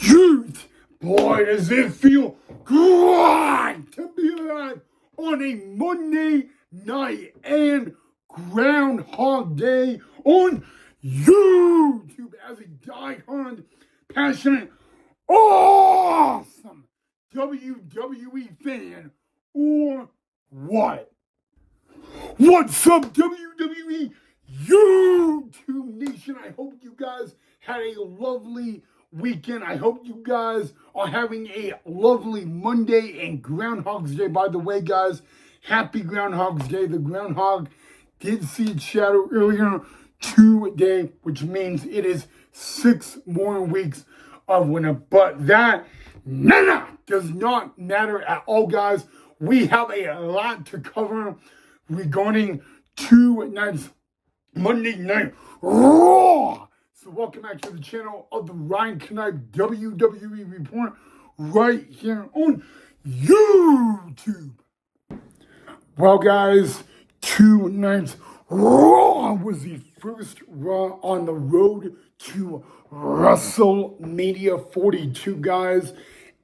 Youth, boy, does it feel good to be alive on a Monday night and Groundhog Day on YouTube as a die-hard, passionate, awesome WWE fan or what? What's up, WWE YouTube Nation? I hope you guys had a lovely weekend. I hope you guys are having a lovely Monday and Groundhog's Day. By the way, guys, happy Groundhog's Day. The groundhog did see its shadow earlier today, which means it is 6 more weeks of winter. But that does not matter at all, guys. We have a lot to cover regarding tonight's Monday Night Raw. So welcome back to the channel of the Ryan Knife WWE Report right here on YouTube. Well, guys, tonight's Raw was the first Raw on the road to WrestleMania 42, guys.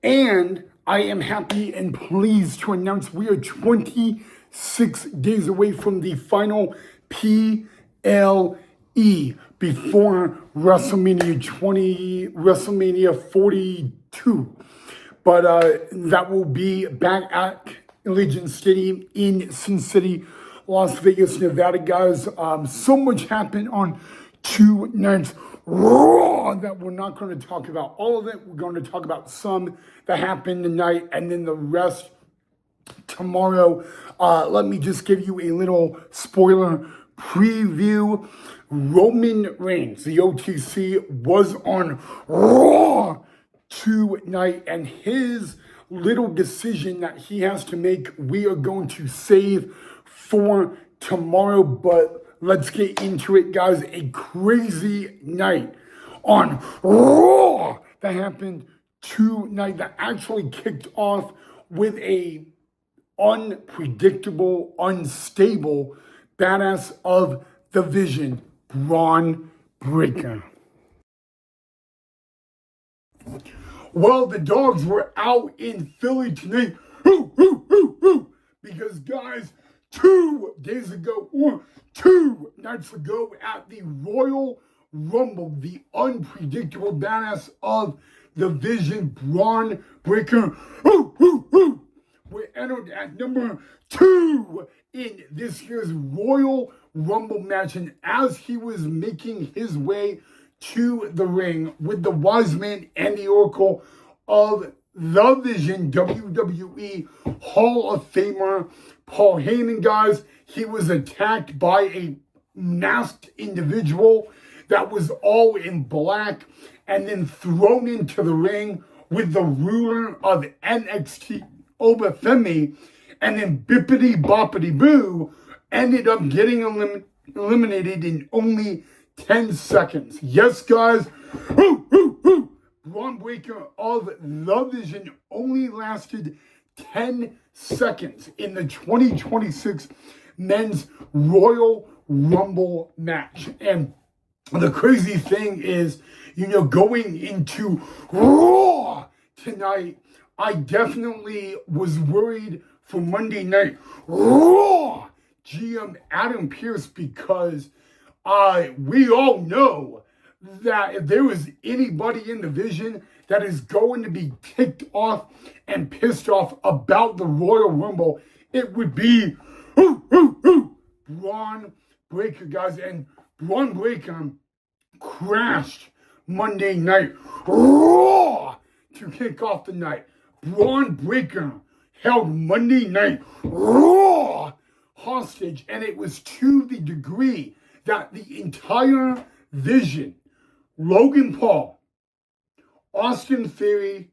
And I am happy and pleased to announce we are 26 days away from the final PLE before WrestleMania 42. But that will be back at Allegiant Stadium in Sin City, Las Vegas, Nevada, guys. So much happened on tonight's Raw that we're not going to talk about all of it. We're going to talk about some that happened tonight and then the rest tomorrow. Let me just give you a little spoiler preview. Roman Reigns, the OTC, was on Raw tonight, and his little decision that he has to make, we are going to save for tomorrow. But let's get into it, guys. A crazy night on Raw that happened tonight that actually kicked off with a unpredictable, unstable badass of the Vision, Braun Breaker. Well, the dogs were out in Philly tonight. Because, guys, 2 days ago or 2 nights ago at the Royal Rumble, the unpredictable badass of the Vision, Braun Breaker, were entered at number 2 in this year's Royal Rumble match. And as he was making his way to the ring with the wise man and the oracle of the Vision, WWE Hall of Famer Paul Heyman, guys, he was attacked by a masked individual that was all in black and then thrown into the ring with the ruler of NXT, Obafemi, and then bippity boppity boo ended up getting eliminated in only 10 seconds. Yes, guys, Braun Breaker of the Vision only lasted 10 seconds in the 2026 Men's Royal Rumble match. And the crazy thing is, going into Raw tonight, I definitely was worried for Monday Night Raw GM Adam Pearce, because we all know that if there was anybody in the Vision that is going to be ticked off and pissed off about the Royal Rumble, it would be Braun Breaker, guys. And Braun Breaker crashed Monday Night Raw to kick off the night. Braun Breaker held Monday Night Raw hostage, and it was to the degree that the entire Vision, Logan Paul, Austin Theory,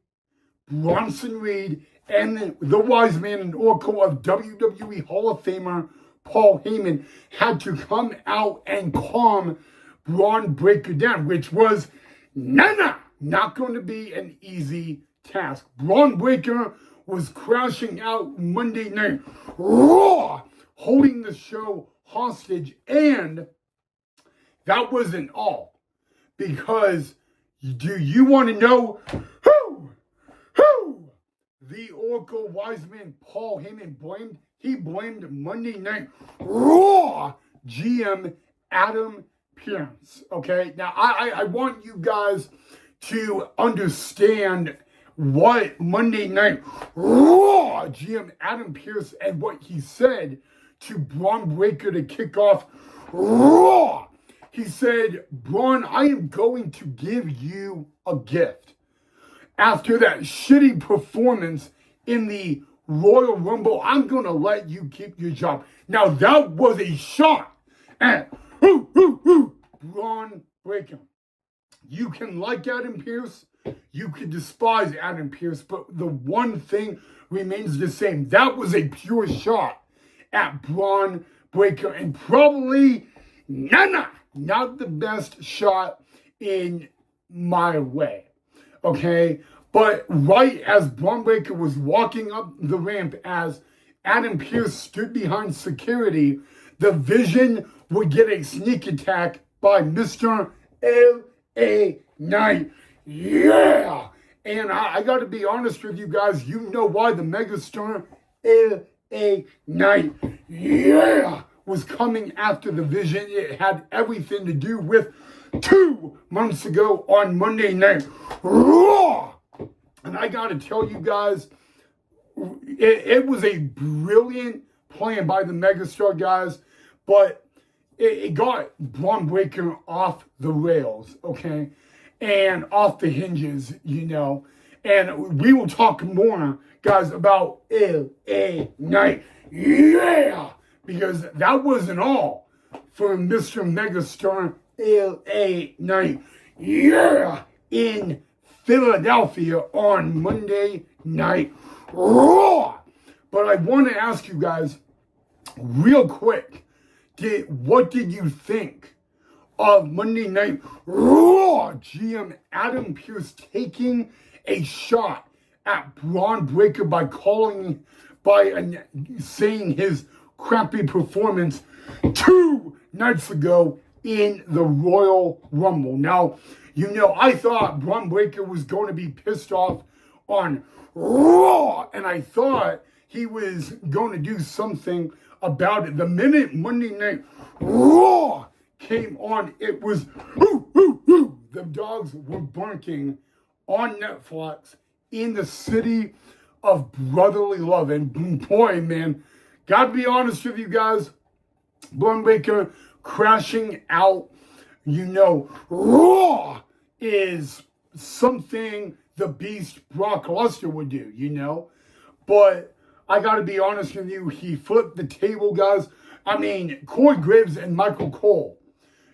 Bronson Reed, and the wise man and oracle of WWE Hall of Famer Paul Heyman had to come out and calm Braun Breaker down, which was not going to be an easy task. Braun Breaker was crashing out Monday Night Raw, holding the show hostage, and that wasn't all. Because do you want to know Oracle wise man Paul Heyman blamed Monday Night Raw GM Adam Pearce. Okay, now I want you guys to understand what Monday Night Raw GM Adam Pearce and what he said to Bron Breakker to kick off Raw. He said, Bron, I am going to give you a gift. After that shitty performance in the Royal Rumble, I'm going to let you keep your job. Now, that was a shot at Bron Breakker. You can like Adam Pearce, you can despise Adam Pearce, but the one thing remains the same. That was a pure shot at Bron Breakker, and probably not the best shot in my way. Okay? But right as Bron Breakker was walking up the ramp, as Adam Pearce stood behind security, the Vision would get a sneak attack by Mr. L.A. Knight. Yeah! And I got to be honest with you guys, you know why the megastar L.A. Knight, was coming after the Vision. It had everything to do with 2 months ago on Monday Night Raw. And I got to tell you guys, it was a brilliant plan by the megastar guys, but it got Bron Breakker off the rails, okay? And off the hinges, you know. And we will talk more, guys, about L.A. Knight. Yeah! Because that wasn't all for Mr. Megastar L.A. Knight. Yeah! In Philadelphia on Monday Night Raw. But I want to ask you guys real quick, what did you think of Monday Night Raw GM Adam Pearce taking a shot at Bron Breakker by saying his crappy performance 2 nights ago in the Royal Rumble? Now, you know, I thought Bron Breakker was going to be pissed off on Raw, and I thought he was going to do something about it. The minute Monday Night Raw came on, it was the dogs were barking on Netflix in the city of brotherly love. And boy, man, gotta be honest with you guys, Bron Breakker crashing out, you know, Raw is something the Beast Brock Lesnar would do, you know. But I gotta be honest with you, he flipped the table, guys. I mean, Corey Graves and Michael Cole,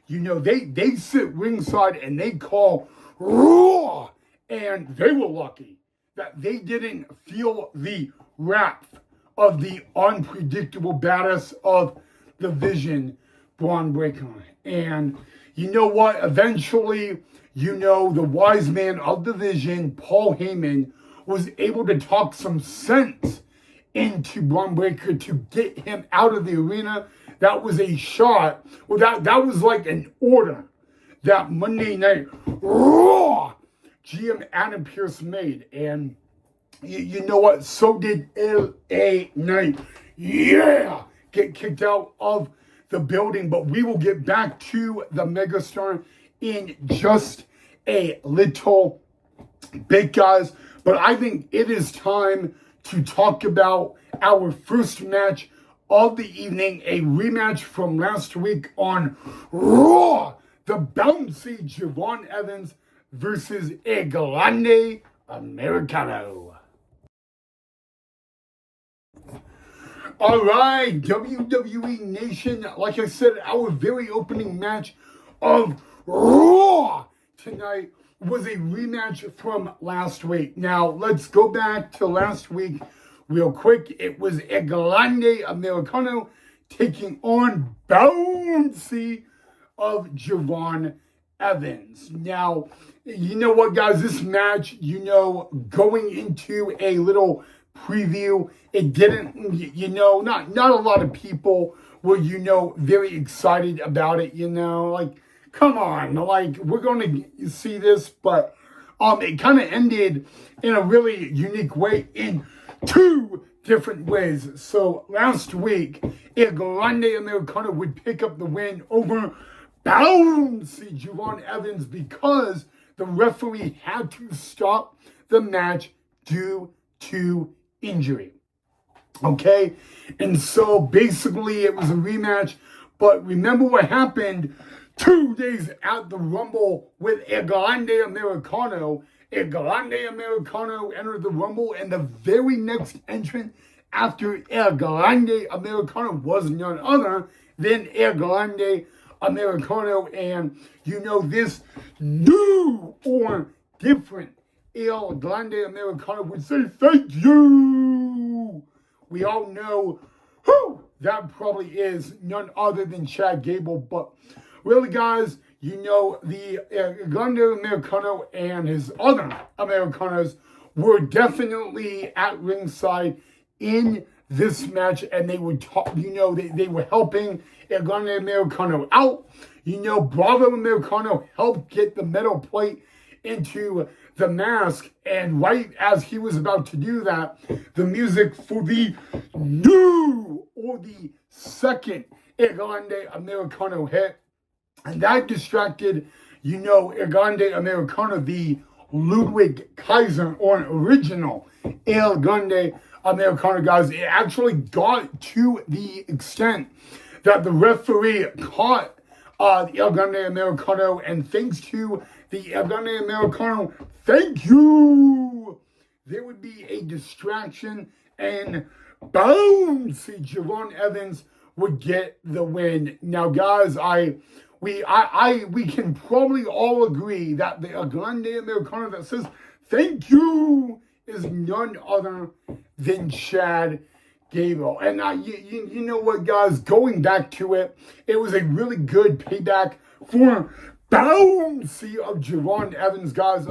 you know, they sit ringside and they call Raw. And they were lucky that they didn't feel the wrath of the unpredictable badass of the Vision, Bron Breakker. And you know what? Eventually, you know, the wise man of the Vision, Paul Heyman, was able to talk some sense into Bron Breakker to get him out of the arena. That was a shot. Well, that was like an order that Monday Night Raw GM Adam Pearce made. And you know what? So did L.A. Knight. Yeah! Get kicked out of the building. But we will get back to the megastar in just a little bit, guys. But I think it is time to talk about our first match of the evening, a rematch from last week on Raw. The bouncy Javon Evans versus El Grande Americano. All right, WWE Nation, like I said, our very opening match of Raw tonight was a rematch from last week. Now, let's go back to last week real quick. It was El Grande Americano taking on Bouncy of Javon Evans. Now, you know what, guys? This match, you know, going into a little preview, it didn't, you know, not a lot of people were, you know, very excited about it, you know, like, come on, like, we're going to see this, but it kind of ended in a really unique way in two different ways. So last week, El Grande Americano would pick up the win over Bouncy Javon Evans because the referee had to stop the match due to injury. Okay? And so basically it was a rematch. But remember what happened 2 days at the Rumble with El Grande Americano. El Grande Americano entered the Rumble, and the very next entrant after El Grande Americano was none other than El Grande Americano. And you know, this new or different El Grande Americano would say, "Thank you." We all know who that probably is, none other than Chad Gable. But really, guys, you know, the Grande Americano and his other Americanos were definitely at ringside in this match, and they would talk, you know, they were helping El Grande Americano out. You know, Bravo Americano helped get the metal plate into the mask, and right as he was about to do that, the music for the new or the second El Grande Americano hit, and that distracted, you know, El Grande Americano, the Ludwig Kaiser, or original El Grande Americano, guys. It actually got to the extent that the referee caught the El Grande Americano, and thanks to the El Grande Americano, thank you, there would be a distraction, and Bouncy Javon Evans would get the win. Now, guys, we can probably all agree that the El Grande Americano that says thank you is none other than Chad Gable. And you know what, guys, going back to it, it was a really good payback for Bouncy of Javon Evans, guys.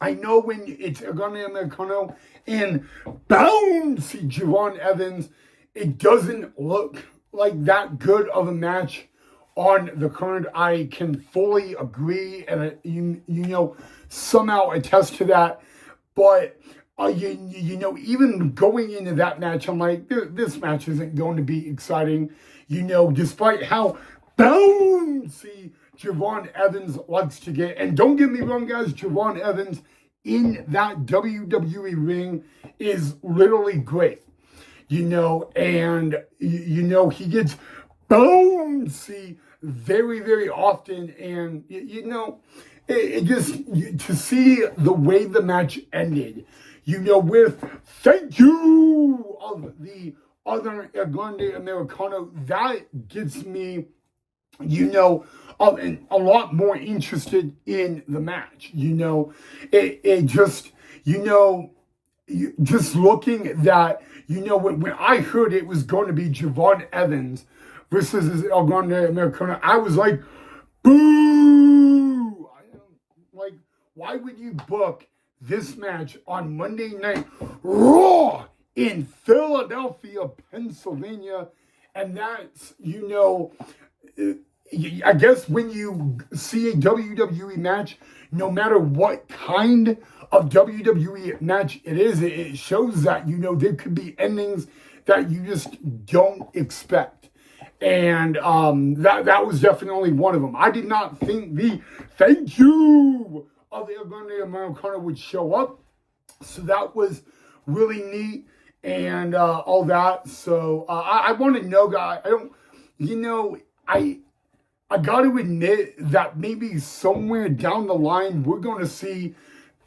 I know when it's El Grande Americano and Bouncy Javon Evans, it doesn't look like that good of a match on the card. I can fully agree, and you know, somehow attest to that. But you know, even going into that match, I'm like, this match isn't going to be exciting. You know, despite how bouncy Javon Evans likes to get. And don't get me wrong, guys, Javon Evans in that WWE ring is literally great. You know, and you know, he gets bouncy very, very often. And, you know, it just, to see the way the match ended, you know, with thank you of the other El Grande Americano, that gets me, you know, a lot more interested in the match. You know, it just, you know, just looking at that, you know, when I heard it was going to be Javon Evans versus El Grande Americano, I was like, boo! Like, why would you book this match on Monday Night Raw in Philadelphia, Pennsylvania? And that's, you know, I guess when you see a WWE match, no matter what kind of WWE match it is, it shows that, you know, there could be endings that you just don't expect. And that was definitely one of them. I did not think the thank you of the El Grande Americano would show up. So that was really neat and all that. So I want to know, guys, I got to admit that maybe somewhere down the line, we're going to see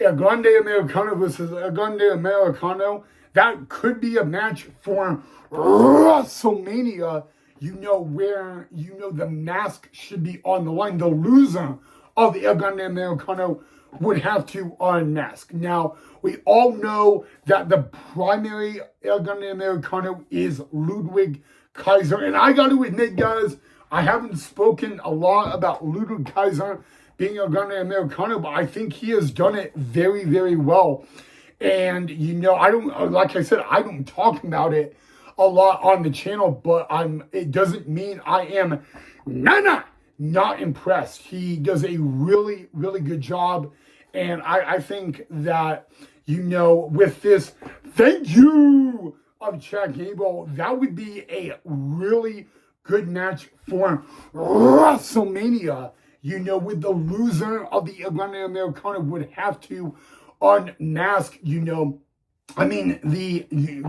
El Grande Americano versus El Grande Americano. That could be a match for WrestleMania, you know, where, you know, the mask should be on the line. The loser of the El Grande Americano would have to unmask. Now, we all know that the primary El Grande Americano is Ludwig Kaiser. And I got to admit, guys, I haven't spoken a lot about Ludwig Kaiser being El Grande Americano, but I think he has done it very, very well. And, you know, like I said, I don't talk about it a lot on the channel, but it doesn't mean I am not impressed. He does a really, really good job. And I think that, you know, with this Thank you of Chad Gable. That would be a really good match for WrestleMania. You know, with the loser of the Grande Americana would have to unmask, you know. I mean,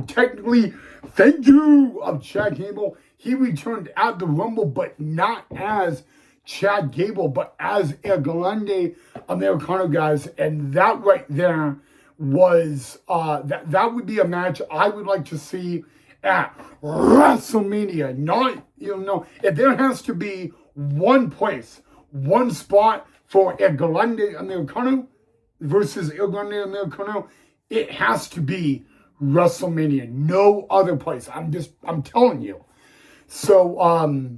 technically, thank you of Chad Gable. He returned at the Rumble, but not as Chad Gable, but as El Grande Americano, guys. And that right there was, that would be a match I would like to see at WrestleMania. Not, you know, if there has to be one place, one spot for El Grande Americano versus El Grande Americano, it has to be WrestleMania. No other place. I'm telling you. So,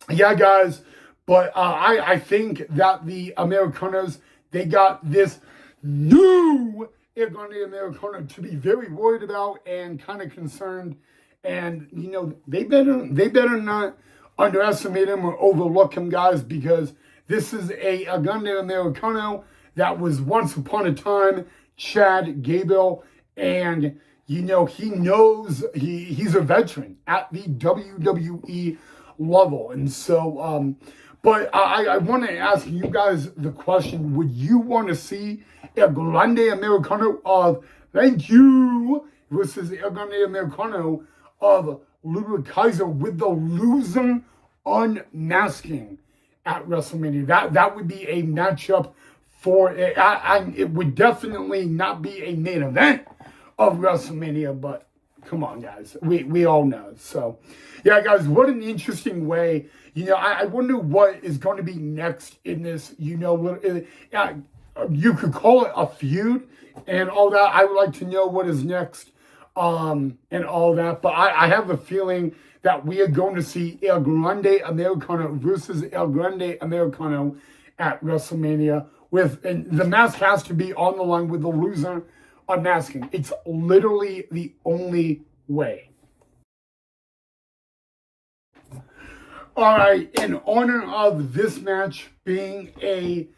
yeah, guys. But I think that the Americanos, they got this new El Grande Americano to be very worried about and kind of concerned. And, you know, they better not underestimate him or overlook him, guys, because this is a El Grande Americano that was once upon a time Chad Gable, and you know he knows he's a veteran at the WWE level, and so but I want to ask you guys the question: would you want to see El Grande Americano of Thank You versus El Grande Americano of Ludwig Kaiser with the loser unmasking at WrestleMania? That would be a matchup for it. It would definitely not be a main event of WrestleMania, but come on, guys, we all know. So, yeah, guys, what an interesting way. You know, I wonder what is going to be next in this. You know, you could call it a feud and all that. I would like to know what is next, and all that. But I have a feeling that we are going to see El Grande Americano versus El Grande Americano at WrestleMania. And the mask has to be on the line with the loser unmasking. It's literally the only way. All right, in honor of this match being a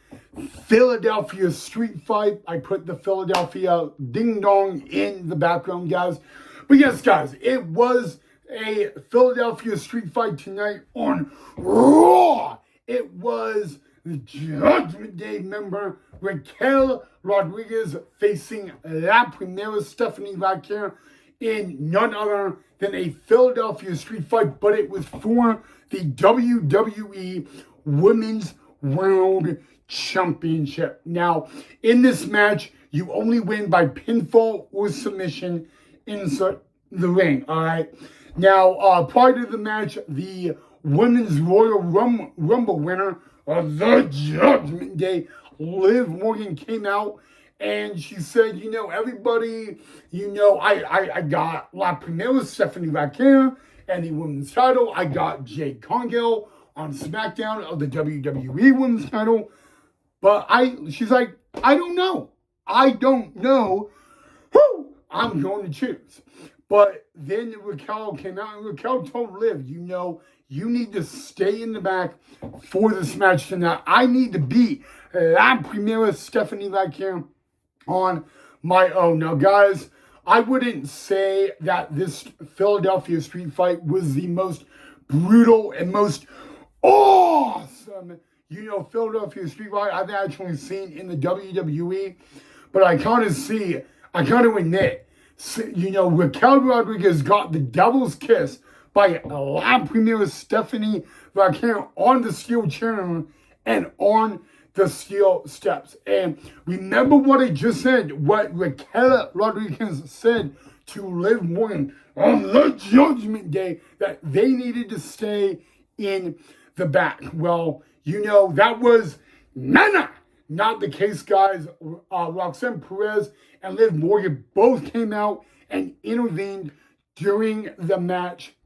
Philadelphia street fight, I put the Philadelphia ding dong in the background, guys. But yes, guys, it was a Philadelphia street fight tonight on Raw. It was the Judgment Day member Raquel Rodriguez facing La Primera Stephanie Vaquer in none other than a Philadelphia street fight, but it was for the WWE Women's World Championship. Now, in this match, you only win by pinfall or submission inside the ring, all right? Now, prior to the match, the Women's Royal Rumble winner of the Judgment Day, Liv Morgan, came out and she said, you know, everybody, you know, I got La Primera Stephanie Vaquer and the women's title. I got Jade Cargill on SmackDown of the WWE women's title. But she's like, I don't know. I don't know who I'm going to choose. But then Raquel came out and Raquel told Liv, you know, you need to stay in the back for this match tonight. I need to beat La Primera Stephanie Vaquer on my own. Now, guys, I wouldn't say that this Philadelphia street fight was the most brutal and most awesome, you know, Philadelphia street fight I've actually seen in the WWE. But I kind of admit, you know, Raquel Rodriguez got the devil's kiss by La Primera Stephanie Vaquer on the steel chair and on the steel steps. And remember what I just said, what Raquel Rodriguez said to Liv Morgan on the Judgment Day, that they needed to stay in the back. Well, you know, that was not the case, guys. Roxanne Perez and Liv Morgan both came out and intervened during the match.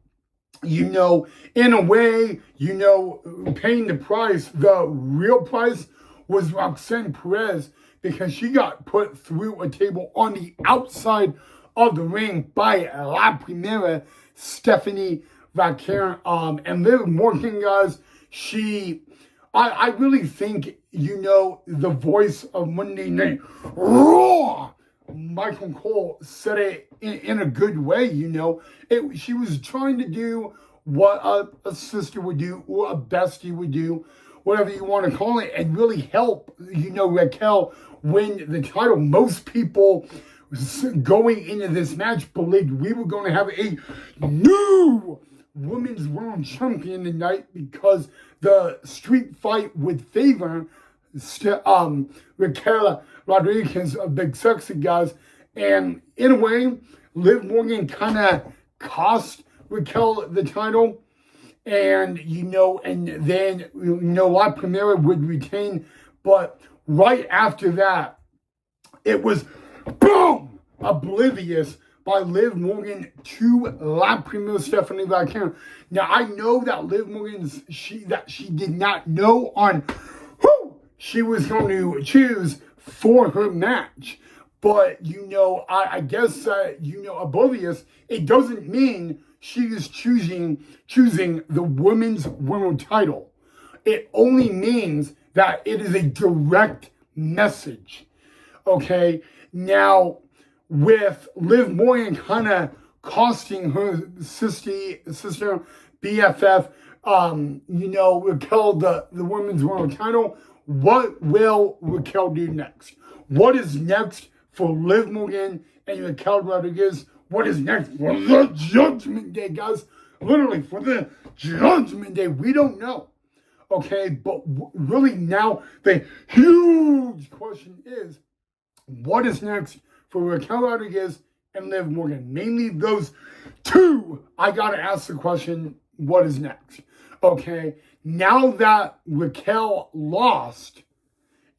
You know, in a way, you know, paying the price, the real price was Roxanne Perez, because she got put through a table on the outside of the ring by La Primera Stephanie Vaquer. And Liv Morgan, guys, I really think, you know, the voice of Monday Night Raw Michael Cole said it in a good way, She was trying to do what a sister would do, or a bestie would do, whatever you want to call it, and really help, Raquel win the title. Most people going into this match believed we were going to have a new women's world champion tonight because the street fight would favor Raquel Rodriguez, a Big Sexy, guys. And in a way, Liv Morgan kind of cost Raquel the title. And, and then, La Primera would retain. But right after that, it was boom! Oblivious by Liv Morgan to La Primera Stephanie Vaquero. Now, I know that Liv Morgan, she did not know on who she was going to choose for her match. But, I guess, oblivious, it doesn't mean she is choosing the women's world title. It only means that it is a direct message. Okay? Now, with Liv Morgan kind of costing her sister BFF, Raquel the women's world title, what will Raquel do next? What is next for Liv Morgan and Raquel Rodriguez? What is next for the Judgment Day, guys? Literally, for the Judgment Day, we don't know. Okay, but really now the huge question is, what is next for Raquel Rodriguez and Liv Morgan? Mainly those two, I gotta ask the question, what is next? Okay, now that Raquel lost,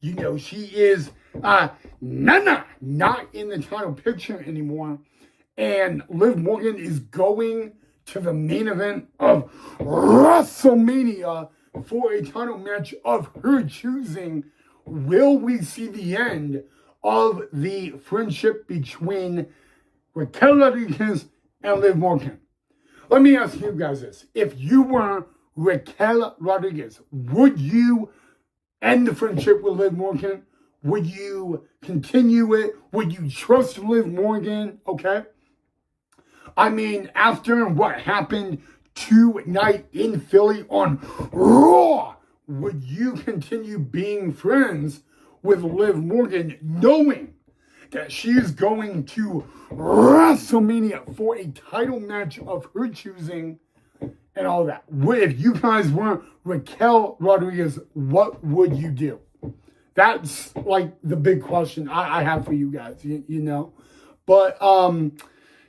she is not in the title picture anymore. And Liv Morgan is going to the main event of WrestleMania for a title match of her choosing. Will we see the end of the friendship between Raquel Rodriguez and Liv Morgan? Let me ask you guys this. If you were Raquel Rodriguez, would you end the friendship with Liv Morgan? Would you continue it? Would you trust Liv Morgan? Okay. I mean, after what happened tonight in Philly on Raw, would you continue being friends with Liv Morgan, knowing that she is going to WrestleMania for a title match of her choosing and all that? If you guys were Raquel Rodriguez, what would you do? That's like the big question I have for you guys, But,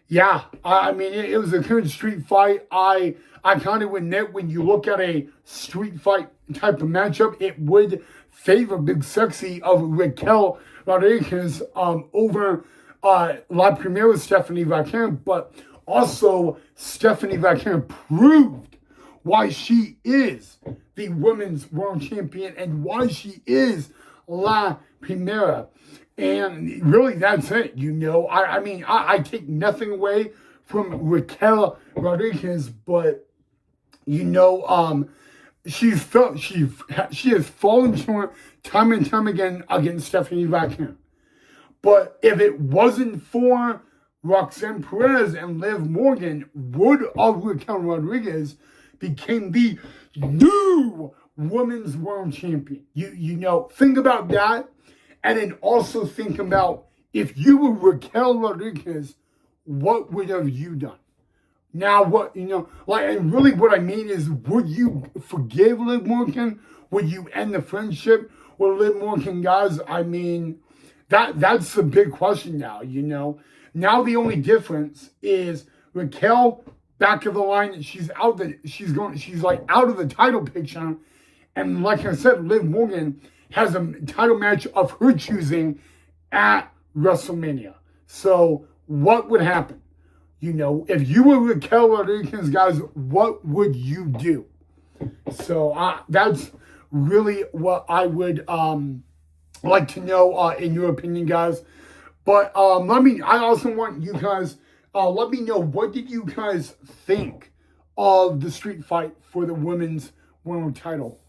yeah, I mean, it was a good street fight. I kind of admit, when you look at a street fight type of matchup, it would favor Big Sexy of Raquel Rodriguez over La Primera Stephanie Vaquero. But also, Stephanie Vaquero proved why she is the women's world champion and why she is La Primera. And really, that's it, I mean, I take nothing away from Raquel Rodriguez, but, she has fallen short time and time again against Stephanie Vaquero. But if it wasn't for Roxanne Perez and Liv Morgan, would Raquel Rodriguez became the new women's world champion? Think about that. And then also think about, if you were Raquel Rodriguez, what would have you done? Now, and really what I mean is, would you forgive Liv Morgan? Would you end the friendship with Liv Morgan, guys? I mean, that's the big question now, Now the only difference is Raquel, back of the line, she's out of the title picture. And like I said, Liv Morgan has a title match of her choosing at WrestleMania. So what would happen? If you were Raquel Rodriguez, guys, what would you do? So that's really what I would like to know in your opinion, guys. But I also want you guys, let me know, what did you guys think of the street fight for the women's world title?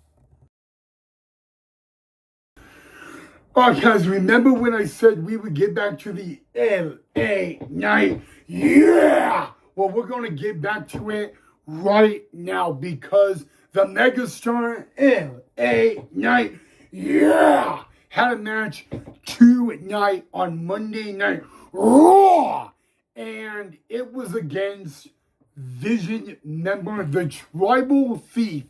All right, guys, remember when I said we would get back to the LA Knight? Yeah! Well, we're going to get back to it right now because the megastar LA Knight, yeah, had a match tonight on Monday Night Raw. And it was against Vision member, the Tribal Thief,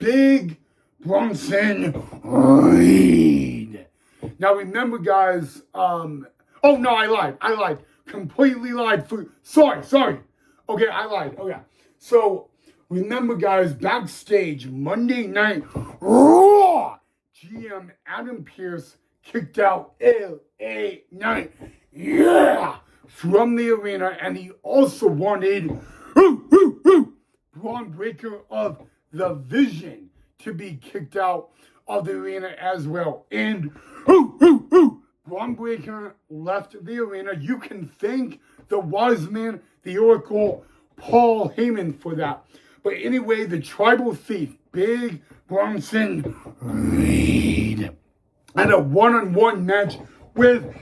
Big Bronson Reed. Now remember, guys, oh no, I lied. Completely lied. Sorry. Okay, I lied. Okay. So remember, guys, backstage, Monday Night Raw, GM Adam Pearce kicked out LA Knight, yeah, from the arena, and he also wanted Braun Breaker of the Vision to be kicked out of the arena as well. And Braun Breaker left the arena. You can thank the wise man, the Oracle, Paul Heyman for that. But anyway, the Tribal Thief, Big Bronson Reed, had a one-on-one match with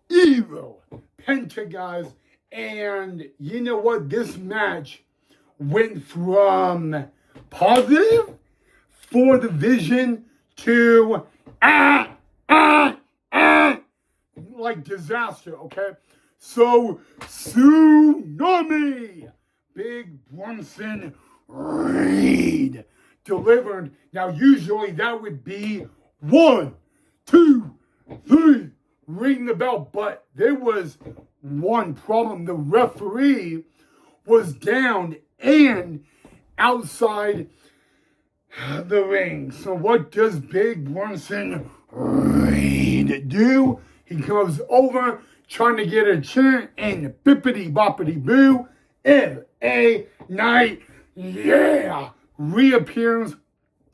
Evil Penta, guys. And you know what? This match went from positive for the Vision to like disaster, okay? So, Tsunami, Big Bronson Reed delivered. Now, usually that would be 1, 2, 3, ring the bell, but there was one problem. The referee was down and outside the ring. So what does Big Bronson Reed do? He comes over trying to get a chant and bippity boppity boo. LA Knight, yeah, reappears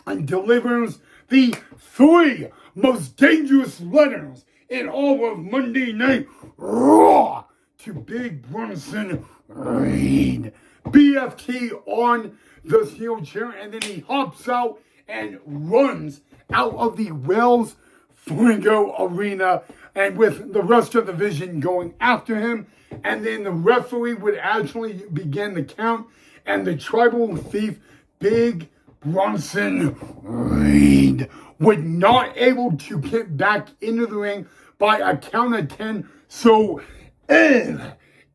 and delivers the 3 most dangerous letters in all of Monday Night Raw to Big Bronson Reed. BFT on the steel chair, and then he hops out and runs out of the Wells Fargo Arena, and with the rest of the Vision going after him. And then the referee would actually begin the count, and the Tribal Thief, Big Bronson Reed, would not able to get back into the ring by a count of 10. So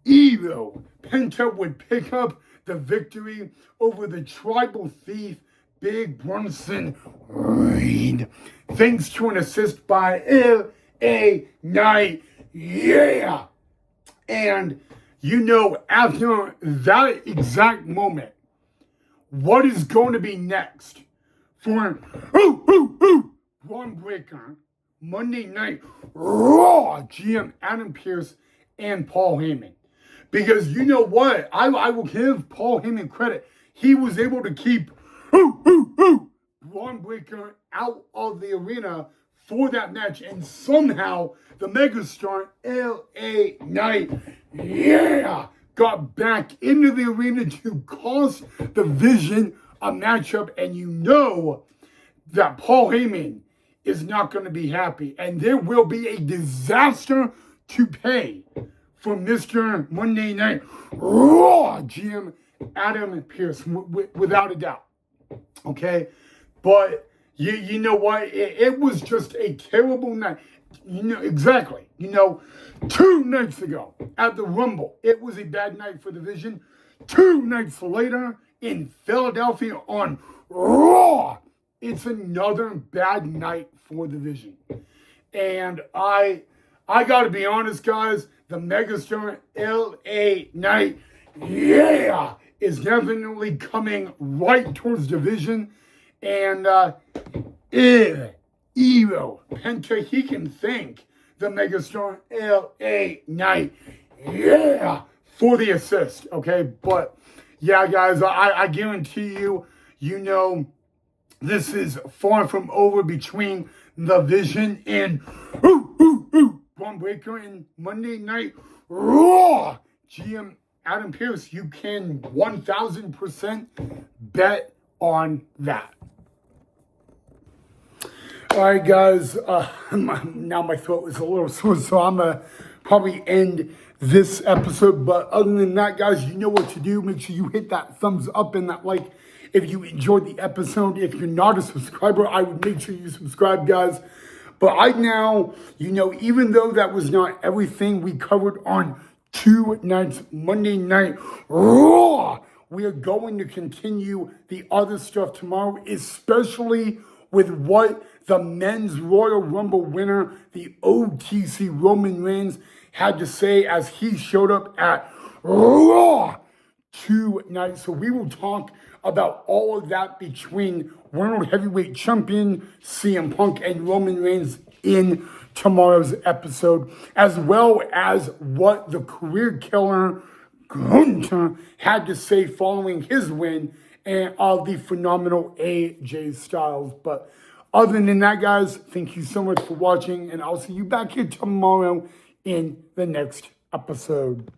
Evil Penta would pick up the victory over the Tribal Thief, Big Bronson Reed, thanks to an assist by LA Knight, yeah. And you know, after that exact moment, what is going to be next for Braun Breaker, Monday Night Raw, GM Adam Pearce and Paul Heyman? Because you know what? I will give Paul Heyman credit. He was able to keep Braun Breaker out of the arena for that match. And somehow the megastar LA Knight, yeah, got back into the arena to cost the Vision a matchup. And you know that Paul Heyman is not going to be happy. And there will be a disaster to pay for Mr. Monday Night Raw GM Adam Pearce, without a doubt. Okay? But you know what? It was just a terrible night. You know, exactly. You know, 2 nights ago at the Rumble, it was a bad night for the Vision. 2 nights later in Philadelphia on Raw, it's another bad night for the Vision. And I got to be honest, guys, the megastar LA Knight, yeah, is definitely coming right towards the Vision. And Evil Penta, he can thank the megastar LA Knight, yeah, for the assist, okay? But yeah, guys, I guarantee you, you know, this is far from over between the Vision and Braun Breaker and Monday Night Raw GM Adam Pearce. You can 1000% bet on that. All right, guys. Now my throat is a little sore, so I'm gonna probably end this episode. But other than that, guys, you know what to do. Make sure you hit that thumbs up and that like if you enjoyed the episode. If you're not a subscriber, I would make sure you subscribe, guys. But right now, even though that was not everything we covered on two nights, Monday Night Raw, we are going to continue the other stuff tomorrow, especially with what the men's Royal Rumble winner, the OTC Roman Reigns, had to say as he showed up at Raw tonight. So we will talk about all of that between World Heavyweight Champion CM Punk and Roman Reigns in tomorrow's episode, as well as what the career killer Gunther had to say following his win and of the phenomenal AJ Styles. But other than that, guys, thank you so much for watching, and I'll see you back here tomorrow in the next episode.